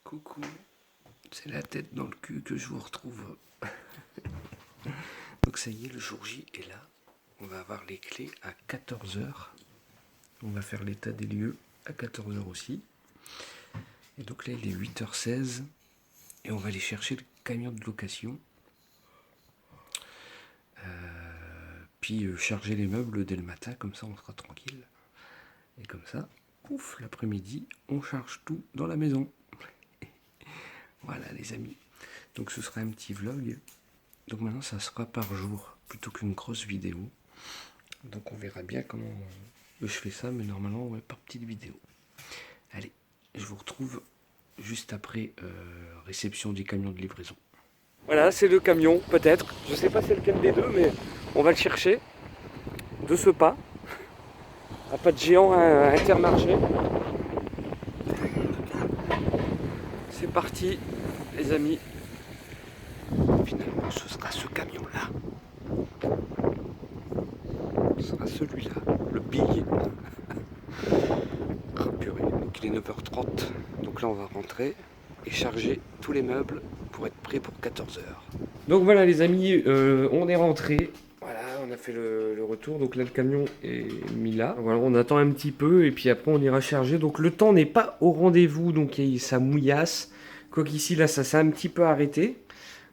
Coucou, c'est la tête dans le cul que je vous retrouve. Donc ça y est, le jour J est là. On va avoir les clés à 14 h. On va faire l'état des lieux à 14 h aussi. Et donc là, il est 8h16. Et on va aller chercher le camion de location. Puis charger les meubles dès le matin, comme ça on sera tranquille. Et comme ça, pouf, l'après-midi, on charge tout dans la maison. Voilà les amis. Donc ce sera un petit vlog. Donc maintenant ça sera par jour plutôt qu'une grosse vidéo. Donc on verra bien comment je fais ça, mais normalement ouais, par petite vidéo. Allez, je vous retrouve juste après réception du camion de livraison. Voilà, c'est le camion peut-être. Je sais pas c'est lequel des deux, mais on va le chercher de ce pas. À pas de géant à Intermarché. C'est parti les amis. Finalement ce sera ce camion là. Ce sera celui-là, le Big. Ah purée, donc il est 9h30. Donc là on va rentrer et charger tous les meubles pour être prêt pour 14 h. Donc voilà les amis, on est rentré. Voilà, on a fait le retour. Donc là le camion est mis là. Voilà, on attend un petit peu et puis après on ira charger. Donc le temps n'est pas au rendez-vous, donc ça mouillasse. Quoiqu'ici là ça s'est un petit peu arrêté.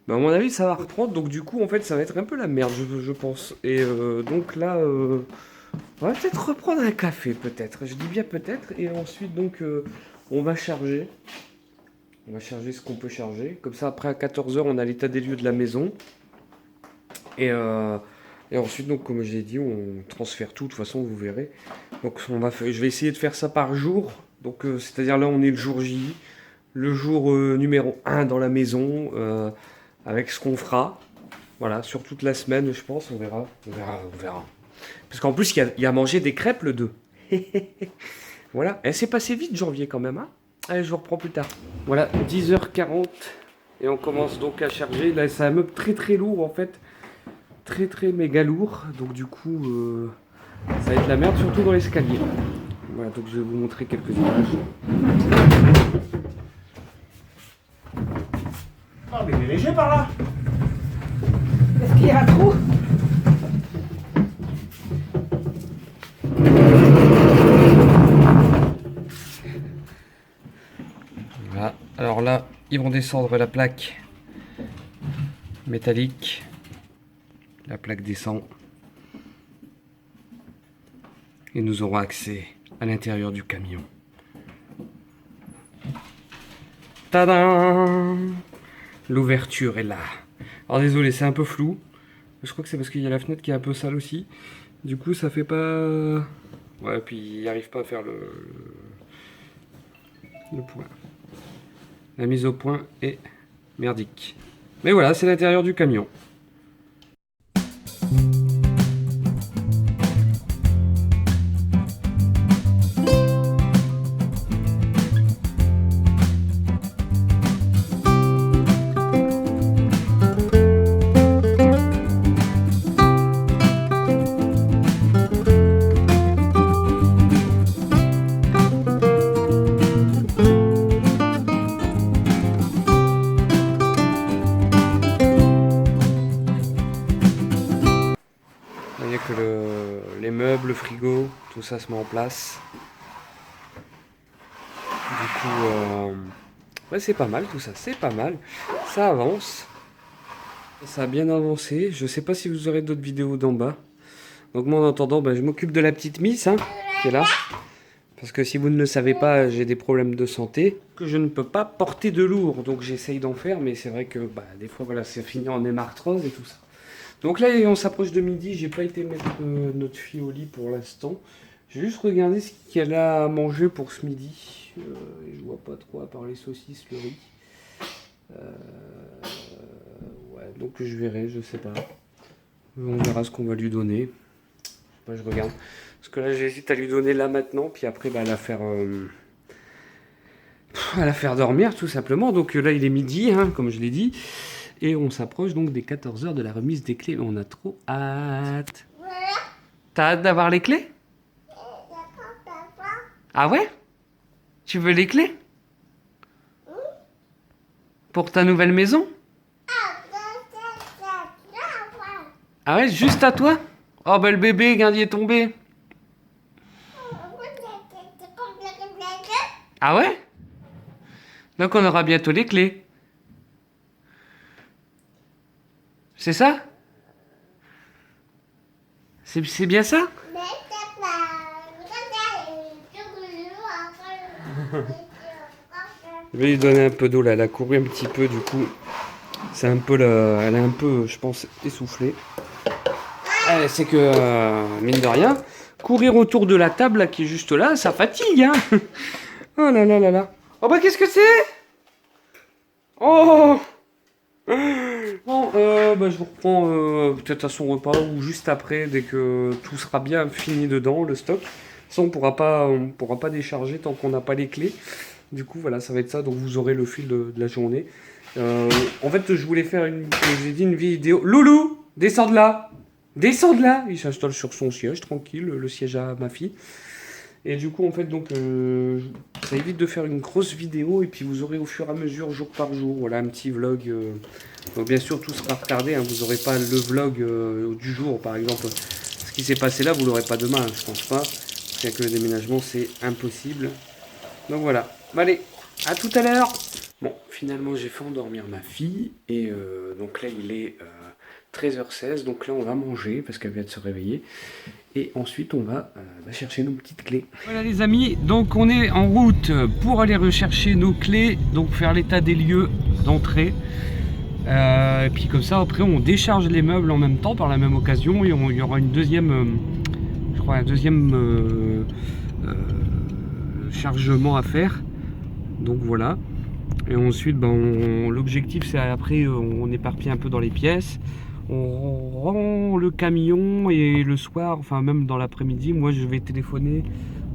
Bah, à mon avis ça va reprendre, donc du coup en fait ça va être un peu la merde je pense. Et donc là on va peut-être reprendre un café peut-être, je dis bien peut-être. Et ensuite donc on va charger. On va charger ce qu'on peut charger. Comme ça après à 14 h on a l'état des lieux de la maison. Et ensuite donc comme j'ai dit on transfère tout, de toute façon vous verrez. Donc je vais essayer de faire ça par jour. Donc c'est-à-dire là on est le jour J. Le jour numéro 1 dans la maison. Avec ce qu'on fera, voilà, sur toute la semaine, je pense, on verra. Parce qu'en plus, il y a mangé des crêpes le 2. Voilà, et c'est passé vite janvier quand même, hein. Allez, je vous reprends plus tard. Voilà, 10h40, et on commence donc à charger. Là, c'est un meuble très très lourd en fait, très méga lourd, donc du coup, ça va être la merde, surtout dans l'escalier. Voilà, donc je vais vous montrer quelques images. Ah, mais il est léger par là. Est-ce qu'il y a un trou? Voilà, alors là, ils vont descendre la plaque métallique. La plaque descend. Et nous aurons accès à l'intérieur du camion. Tadam! L'ouverture est là. Alors désolé, c'est un peu flou. Je crois que c'est parce qu'il y a la fenêtre qui est un peu sale aussi. Du coup, ça fait pas... Ouais, puis il n'arrive pas à faire le point. La mise au point est merdique. Mais voilà, c'est l'intérieur du camion. Que les meubles, le frigo, tout ça se met en place. Du coup, ouais, c'est pas mal tout ça, c'est pas mal. Ça avance. Ça a bien avancé. Je sais pas si vous aurez d'autres vidéos d'en bas. Donc moi en attendant, je m'occupe de la petite Miss hein, qui est là. Parce que si vous ne le savez pas, j'ai des problèmes de santé. Que je ne peux pas porter de lourd. Donc j'essaye d'en faire, mais c'est vrai que des fois voilà, c'est fini en hémarthrose et tout ça. Donc là, on s'approche de midi. J'ai pas été mettre notre fille au lit pour l'instant. J'ai juste regardé ce qu'elle a à manger pour ce midi. Je vois pas trop à part les saucisses, le riz. Ouais, donc je verrai, je sais pas. On verra ce qu'on va lui donner. Je regarde. Parce que là, j'hésite à lui donner là maintenant, puis après, à la faire dormir tout simplement. Donc là, il est midi, hein, comme je l'ai dit. Et on s'approche donc des 14 h de la remise des clés. On a trop hâte. T'as hâte d'avoir les clés? Ah ouais? Tu veux les clés? Pour ta nouvelle maison? Ah ouais, juste à toi? Oh bah le bébé, regarde, il est tombé. Ah ouais? Donc on aura bientôt les clés. C'est ça? C'est bien ça? Je vais lui donner un peu d'eau là, elle a couru un petit peu du coup. C'est un peu elle est un peu, je pense, essoufflée. C'est que, mine de rien, courir autour de la table là, qui est juste là, ça fatigue, hein. Oh là là là là. Oh bah qu'est-ce que c'est? Oh. Bon, bah, je vous reprends peut-être à son repas ou juste après, dès que tout sera bien fini dedans, le stock. De toute façon, on pourra pas décharger tant qu'on n'a pas les clés. Du coup, voilà, ça va être ça. Donc, vous aurez le fil de la journée. En fait, je voulais faire j'ai dit une vidéo. Loulou, descends de là. Descends de là. Il s'installe sur son siège, tranquille, le siège à ma fille. Et du coup, en fait, donc, ça évite de faire une grosse vidéo. Et puis, vous aurez au fur et à mesure, jour par jour, voilà, un petit vlog. Donc, bien sûr, tout sera retardé. Hein, vous n'aurez pas le vlog du jour, par exemple. Ce qui s'est passé là, vous l'aurez pas demain, hein, je pense pas. Parce qu'avec le déménagement, c'est impossible. Donc, voilà. Bon, allez, à tout à l'heure. Bon, finalement, j'ai fait endormir ma fille. Et donc là, il est 13h16. Donc là, on va manger parce qu'elle vient de se réveiller. Et ensuite, on va chercher nos petites clés. Voilà les amis, donc on est en route pour aller rechercher nos clés. Donc faire l'état des lieux d'entrée. Et puis comme ça, après, on décharge les meubles en même temps par la même occasion. Et il y aura une deuxième, je crois, un deuxième chargement à faire. Donc voilà. Et ensuite, l'objectif, c'est après, on éparpille un peu dans les pièces. On rend le camion et le soir, enfin même dans l'après-midi, moi je vais téléphoner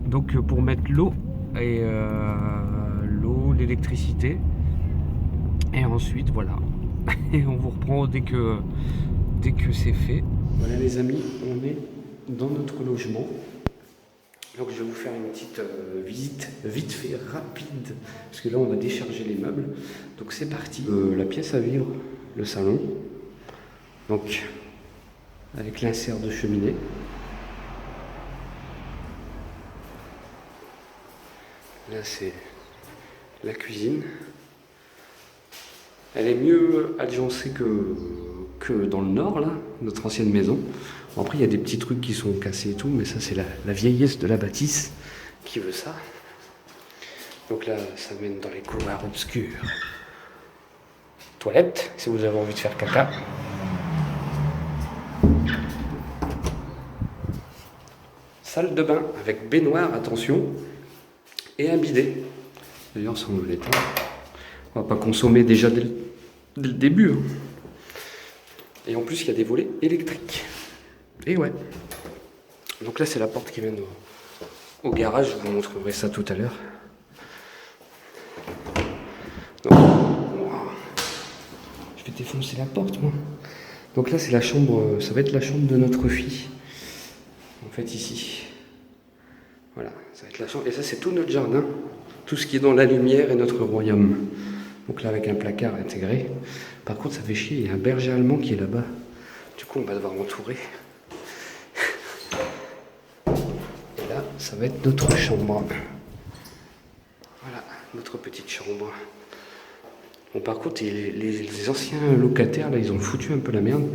donc pour mettre l'eau et l'électricité. Et ensuite voilà. Et on vous reprend dès que c'est fait. Voilà les amis, on est dans notre logement. Donc je vais vous faire une petite visite vite fait, rapide, parce que là on va décharger les meubles. Donc c'est parti. La pièce à vivre, le salon. Donc avec l'insert de cheminée. Là c'est la cuisine. Elle est mieux agencée que dans le nord, là, notre ancienne maison. Bon, après, il y a des petits trucs qui sont cassés et tout, mais ça, c'est la vieillesse de la bâtisse qui veut ça. Donc là, ça mène dans les couloirs obscurs. Toilette, si vous avez envie de faire caca. Salle de bain avec baignoire, attention, et un bidet. D'ailleurs, ça on veut l'éteindre. On va pas consommer déjà dès le début. Hein. Et en plus, il y a des volets électriques. Et ouais. Donc là, c'est la porte qui mène au garage. Je vous montrerai ça tout à l'heure. Je vais défoncer la porte, moi. Donc là, c'est la chambre. Ça va être la chambre de notre fille. En fait, ici. Voilà, ça va être la chambre. Et ça, c'est tout notre jardin. Tout ce qui est dans la lumière et notre royaume. Donc là, avec un placard intégré. Par contre, ça fait chier, il y a un berger allemand qui est là-bas. Du coup, on va devoir entourer. Et là, ça va être notre chambre. Voilà, notre petite chambre. Bon, par contre, les anciens locataires, là, ils ont foutu un peu la merde.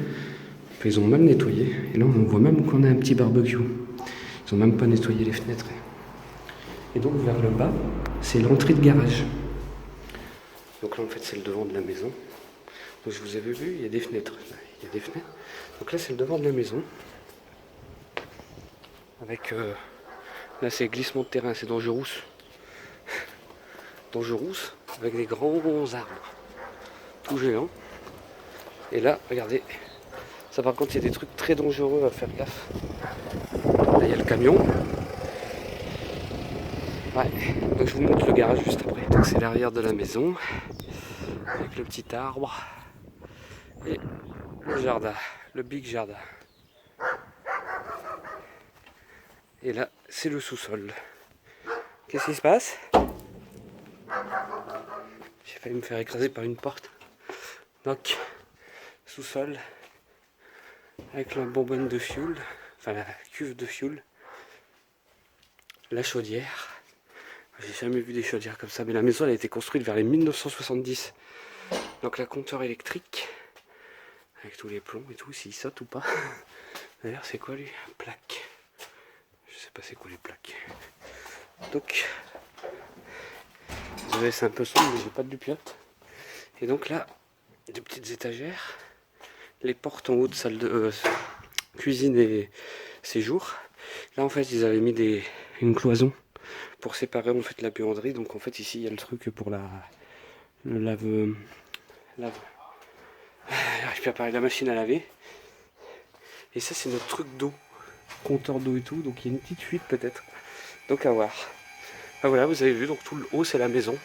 Enfin, ils ont mal nettoyé. Et là, on voit même qu'on a un petit barbecue. Ils ont même pas nettoyé les fenêtres. Et donc, vers le bas, c'est l'entrée de garage. Donc là, en fait, c'est le devant de la maison. Donc je vous avais vu, il y a des fenêtres. Il y a des fenêtres. Donc là, c'est le devant de la maison. Avec... là, c'est glissement de terrain, c'est Dangerousse. Dangerousse, avec des grands arbres. Tout géants. Et là, regardez. Ça, par contre, il y a des trucs très dangereux à faire gaffe. Là, il y a le camion. Ouais. Donc je vous montre le garage juste après. Donc c'est l'arrière de la maison. Avec le petit arbre. Et le jardin, le big jardin. Et là, c'est le sous-sol. Qu'est-ce qui se passe? J'ai failli me faire écraser par une porte. Donc, sous-sol, avec la bonbonne de fioul, enfin la cuve de fioul, la chaudière. J'ai jamais vu des chaudières comme ça, mais la maison elle a été construite vers les 1970. Donc la compteur électrique, avec tous les plombs et tout, s'il saute ou pas. D'ailleurs c'est quoi lui? Plaque. Je sais pas c'est quoi les plaques. Donc, désolé c'est un peu sombre mais j'ai pas de lupiote. Et donc là, des petites étagères, les portes en haut de salle de cuisine et séjour. Là en fait ils avaient mis une cloison pour séparer en fait la buanderie. Donc en fait ici il y a le truc pour le lave. J'arrive plus à parler, la machine à laver. Et ça c'est notre truc d'eau, compteur d'eau et tout. Donc il y a une petite fuite peut-être. Donc à voir. Ah voilà, vous avez vu, donc tout le haut c'est la maison.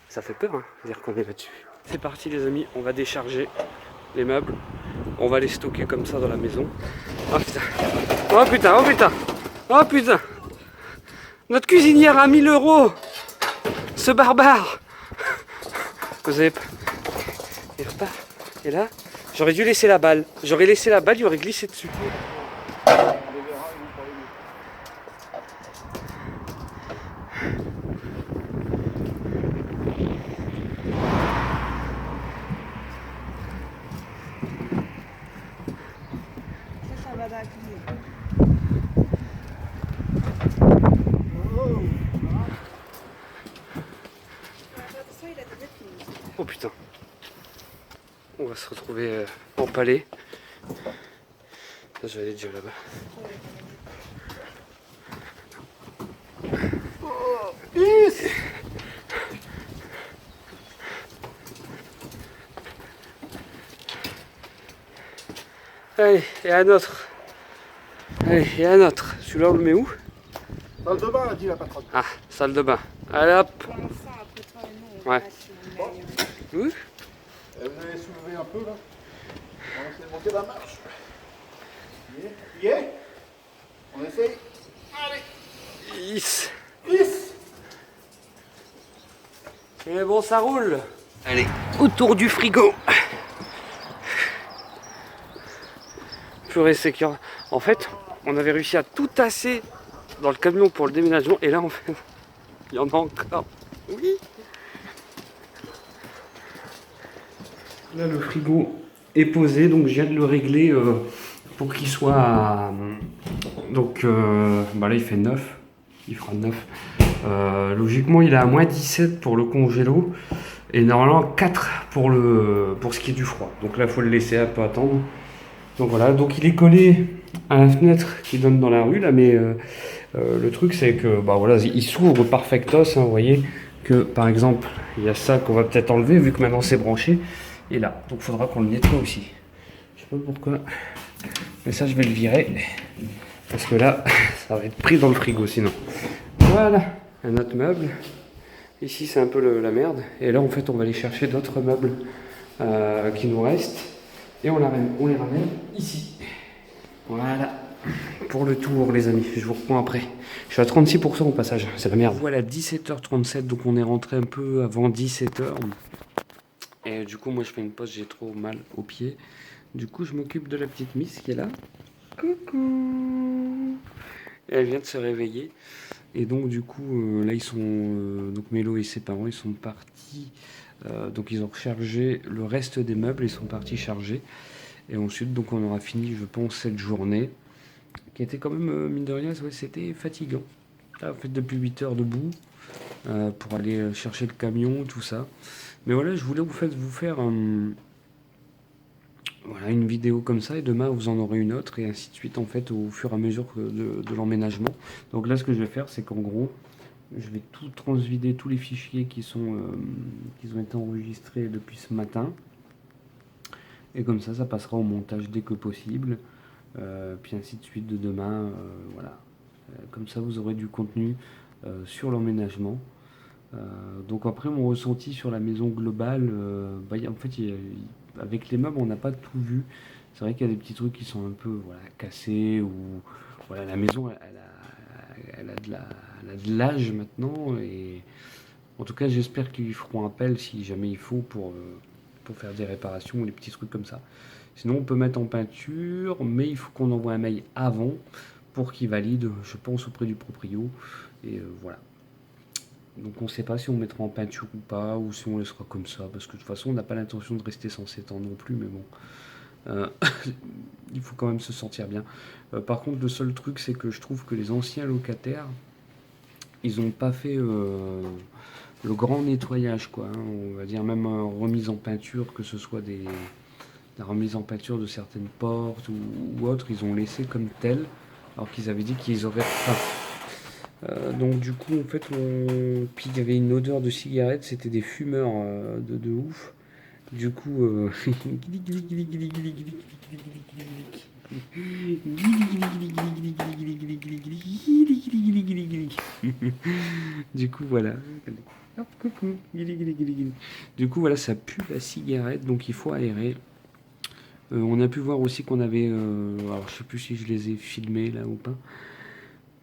Ça fait peur, hein, dire qu'on est là-dessus. C'est parti les amis, on va décharger les meubles. On va les stocker comme ça dans la maison. Oh putain, oh putain, oh putain, oh putain. Notre cuisinière a 1000 €. Ce barbare. Vous avez pas... Il repart. Et là, j'aurais dû laisser la balle. J'aurais laissé la balle, il aurait glissé dessus. Ça va dans la cuisine. Oh putain. On va se retrouver empalé. Ça, je vais aller déjà là-bas. Allez, et un autre. Allez, et un autre. Celui-là, on le met où? Salle de bain, a dit la patronne. Ah, salle de bain. Allez hop. Pour l'instant, après toi et nous, Ouais. Oui. Vous avez soulevé un peu là. On essaie de monter la marche. Appuyez. On essaye. Allez. Yes. 10. Et bon, ça roule. Allez, autour du frigo. Purée, c'est que... En fait, on avait réussi à tout tasser dans le camion pour le déménagement. Et là, en fait, il y en a encore. Oui. Là, le frigo est posé. Donc, je viens de le régler pour qu'il soit... Donc, bah là, il fait 9. Il fera 9. Logiquement, il est à moins 17 pour le congélo. Et normalement, 4 pour ce qui est du froid. Donc là, il faut le laisser un peu attendre. Donc voilà, donc il est collé à la fenêtre qui donne dans la rue là, mais le truc c'est que bah voilà, il s'ouvre perfectos, hein, vous voyez que par exemple il y a ça qu'on va peut-être enlever vu que maintenant c'est branché, et là, donc il faudra qu'on le nettoie aussi. Je sais pas pourquoi, mais ça je vais le virer parce que là ça va être pris dans le frigo sinon. Voilà, un autre meuble. Ici c'est un peu la merde, et là en fait on va aller chercher d'autres meubles qui nous restent. Et on les ramène ici. Voilà. Pour le tour, les amis. Je vous reprends après. Je suis à 36% au passage. C'est la merde. Voilà, 17h37. Donc on est rentré un peu avant 17h. Et du coup, moi, je fais une pause. J'ai trop mal aux pieds. Du coup, je m'occupe de la petite Miss qui est là. Coucou. Et elle vient de se réveiller. Et donc, du coup, là, ils sont... donc, Mélo et ses parents, ils sont partis... donc ils ont rechargé le reste des meubles, ils sont partis charger. Et ensuite, donc on aura fini, je pense, cette journée, qui était quand même, mine de rien, ouais, c'était fatigant. Là, en fait, depuis 8 heures debout, pour aller chercher le camion, tout ça. Mais voilà, je voulais vous faire voilà, une vidéo comme ça, et demain, vous en aurez une autre, et ainsi de suite, en fait, au fur et à mesure de l'emménagement. Donc là, ce que je vais faire, c'est qu'en gros, je vais tout transvider, tous les fichiers qui ont été enregistrés depuis ce matin. Et comme ça passera au montage dès que possible. Puis ainsi de suite de demain. Voilà. Comme ça, vous aurez du contenu sur l'emménagement. Donc après, mon ressenti sur la maison globale, en fait, avec les meubles, on n'a pas tout vu. C'est vrai qu'il y a des petits trucs qui sont un peu voilà, cassés. Ou voilà, la maison, elle a de l'âge maintenant, et En tout cas, j'espère qu'ils feront appel si jamais il faut pour faire des réparations ou des petits trucs comme ça. Sinon, on peut mettre en peinture, mais il faut qu'on envoie un mail avant pour qu'il valide, je pense, auprès du proprio. Et voilà. Donc on ne sait pas si on mettra en peinture ou pas, ou si on laissera comme ça, parce que de toute façon, on n'a pas l'intention de rester sans 7 ans non plus, mais bon. Il faut quand même se sentir bien. Par contre, le seul truc, c'est que je trouve que les anciens locataires, ils n'ont pas fait le grand nettoyage, quoi. Hein. On va dire même remise en peinture, que ce soit la remise en peinture de certaines portes ou autres, ils ont laissé comme tel, alors qu'ils avaient dit qu'ils auraient faim. Donc du coup, en fait, puis il y avait une odeur de cigarette, c'était des fumeurs de ouf. Du coup, du coup, voilà. Hop, coucou. Du coup, voilà, ça pue la cigarette, donc il faut aérer. On a pu voir aussi qu'on avait, alors je sais plus si je les ai filmés là ou pas,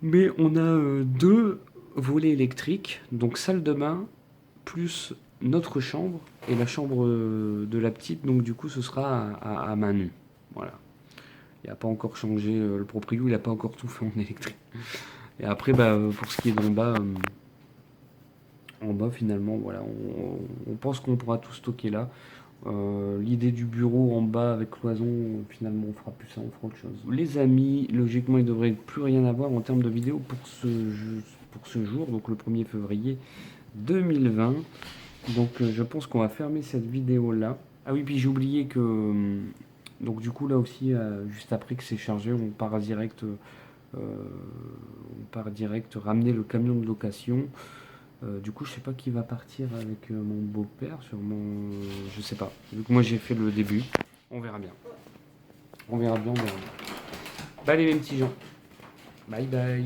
mais on a deux volets électriques, donc salle de bain, plus notre chambre et la chambre de la petite, donc du coup ce sera à main nue. Voilà. Il n'a pas encore changé, le proprio, il n'a pas encore tout fait en électrique. Et après, bah, pour ce qui est d'en bas, finalement, voilà, on pense qu'on pourra tout stocker là. L'idée du bureau en bas avec cloison, finalement on fera plus ça, on fera autre chose. Les amis, logiquement il ne devrait plus rien avoir en termes de vidéo pour ce jour, donc le 1er février 2020. Donc je pense qu'on va fermer cette vidéo là. Ah oui, puis j'ai oublié que donc du coup là aussi juste après que c'est chargé, on part direct ramener le camion de location. Du coup je sais pas qui va partir avec mon beau-père, sûrement je sais pas. Vu que moi j'ai fait le début, on verra bien. On verra bien. Bah allez mes petits gens. Bye bye.